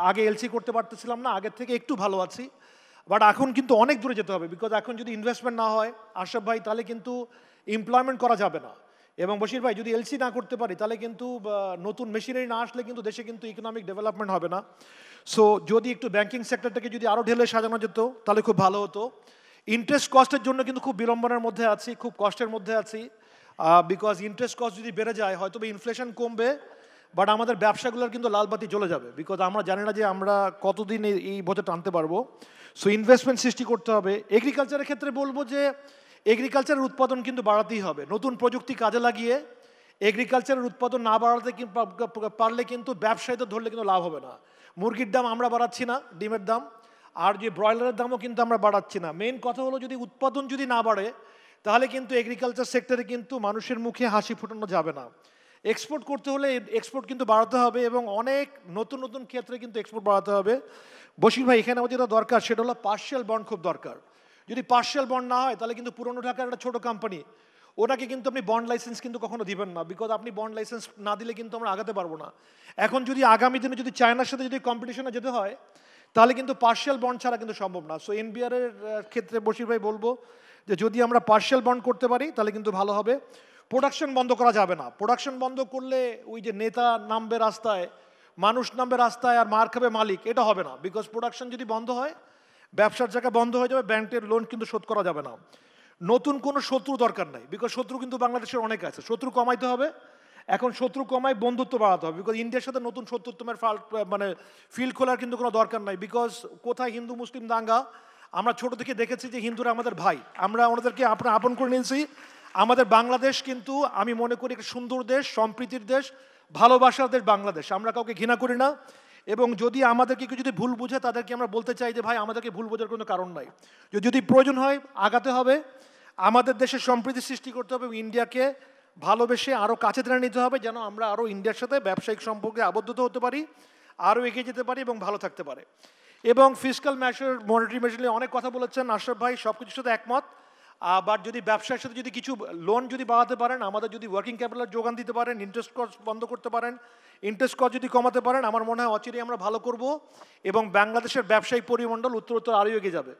আগে এলসি করতে পারতেছিলাম না, আগের থেকে একটু ভালো আছি, বাট এখন কিন্তু অনেক দূরে যেতে হবে। বিকজ এখন যদি ইনভেস্টমেন্ট না হয় আশরাফ ভাই, তাহলে কিন্তু এমপ্লয়মেন্ট করা যাবে না। এবং বশির ভাই, যদি এলসি না করতে পারি তাহলে কিন্তু নতুন মেশিনারি না আসলে কিন্তু দেশে কিন্তু ইকোনমিক ডেভেলপমেন্ট হবে না। সো যদি একটু ব্যাংকিং সেক্টরটাকে যদি আরও ঢেলে সাজানো যেত তাহলে খুব ভালো হতো। ইন্টারেস্ট কস্টের জন্য কিন্তু খুব বিড়ম্বনার মধ্যে আছি, খুব কষ্টের মধ্যে আছি। বিকজ ইন্টারেস্ট কস্ট যদি বেড়ে যায় হয়তো ইনফ্লেশন কমবে, বাট আমাদের ব্যবসাগুলোর কিন্তু লালবাতি জ্বলে যাবে। বিকজ আমরা জানি না যে আমরা কতদিন এই বোঝা টানতে পারবো। সো ইনভেস্টমেন্ট সৃষ্টি করতে হবে। এগ্রিকালচারের ক্ষেত্রে বলবো যে এগ্রিকালচারের উৎপাদন কিন্তু বাড়াতেই হবে। নতুন প্রযুক্তি কাজে লাগিয়ে এগ্রিকালচারের উৎপাদন না বাড়াতে পারলে কিন্তু ব্যবসায়ীদের ধরলে কিন্তু লাভ হবে না। মুরগির দাম আমরা বাড়াচ্ছি না, ডিমের দাম, আর যে ব্রয়লারের দামও কিন্তু আমরা বাড়াচ্ছি না। মেইন কথা হলো যদি উৎপাদন যদি না বাড়ে তাহলে কিন্তু এগ্রিকালচার সেক্টরে কিন্তু মানুষের মুখে হাসি ফোটানো যাবে না। এক্সপোর্ট করতে হলে এক্সপোর্ট কিন্তু বাড়াতে হবে এবং অনেক নতুন নতুন ক্ষেত্রে কিন্তু এক্সপোর্ট বাড়াতে হবে। বশির ভাই, এখানে আমার যেটা দরকার সেটা হলো পার্শিয়াল বন্ড খুব দরকার। যদি পার্শিয়াল বন্ড না হয় তাহলে কিন্তু পুরনো ঢাকার একটা ছোটো কোম্পানি, ওনাকে কিন্তু আপনি বন্ড লাইসেন্স কিন্তু কখনো দিবেন না। বিকজ আপনি বন্ড লাইসেন্স না দিলে কিন্তু আমরা আগাতে পারবো না। এখন যদি আগামী দিনে যদি চায়নার সাথে যদি কম্পিটিশনে যেতে হয় তাহলে কিন্তু পার্শিয়াল বন্ড ছাড়া কিন্তু সম্ভব না। সো এনবিআর এর ক্ষেত্রে বশির ভাই বলবো যে যদি আমরা পার্শিয়াল বন্ড করতে পারি তাহলে কিন্তু ভালো হবে। প্রোডাকশন বন্ধ করা যাবে না। প্রোডাকশন বন্ধ করলে ওই যে নেতা নামবে রাস্তায়, মানুষ নামবে রাস্তায় আর মার খাবে মালিক, এটা হবে না। বিকজ প্রোডাকশন যদি বন্ধ হয় ব্যবসার জায়গা বন্ধ হয়ে যাবে, ব্যাংকের লোন কিন্তু শোধ করা যাবে না। নতুন কোনো শত্রু দরকার নাই, বিকজ শত্রু কিন্তু বাংলাদেশের অনেক আছে। শত্রু কমাইতে হবে, এখন শত্রু কমাই বন্ধুত্ব বাড়াতে হবে। বিকজ ইন্ডিয়ার সাথে নতুন শত্রুত্বের মানে ফিল্ড খোলার কিন্তু কোনো দরকার নাই। বিকজ কোথায় হিন্দু মুসলিম দাঙ্গা, আমরা ছোট থেকে দেখেছি যে হিন্দুরা আমাদের ভাই, আমরা ওনাদেরকে আপন করে নিয়েছি। আমাদের বাংলাদেশ কিন্তু আমি মনে করি একটা সুন্দর দেশ, সম্প্রীতির দেশ, ভালোবাসার দেশ বাংলাদেশ। আমরা কাউকে ঘৃণা করি না। এবং যদি আমাদেরকে কেউ যদি ভুল বুঝে তাদেরকে আমরা বলতে চাই যে ভাই আমাদেরকে ভুল বোঝার কোনো কারণ নাই। যদি প্রয়োজন হয় আগাতে হবে, আমাদের দেশের সম্প্রীতি সৃষ্টি করতে হবে এবং ইন্ডিয়াকে ভালোবেসে আরও কাছে টেনে নিতে হবে, যেন আমরা আরও ইন্ডিয়ার সাথে ব্যবসায়িক সম্পর্কে আবদ্ধ হতে পারি, আরও এগিয়ে যেতে পারি এবং ভালো থাকতে পারে। এবং ফিসক্যাল মেজার, মনিটারি মেজার নিয়ে অনেক কথা বলেছেন আশরাফ ভাই, সব কিছুর সাথে একমত। বাট যদি ব্যবসার সাথে যদি কিছু লোন যদি বাড়াতে পারেন, আমাদের যদি ওয়ার্কিং ক্যাপিটাল যোগান দিতে পারেন, ইন্টারেস্ট কস্ট বন্ধ করতে পারেন, ইন্টারেস্ট কস্ট যদি কমাতে পারেন, আমার মনে হয় অচিরেই আমরা ভালো করব এবং বাংলাদেশের ব্যবসায়িক পরিমণ্ডল উত্তরোত্তর আরও এগিয়ে যাবে।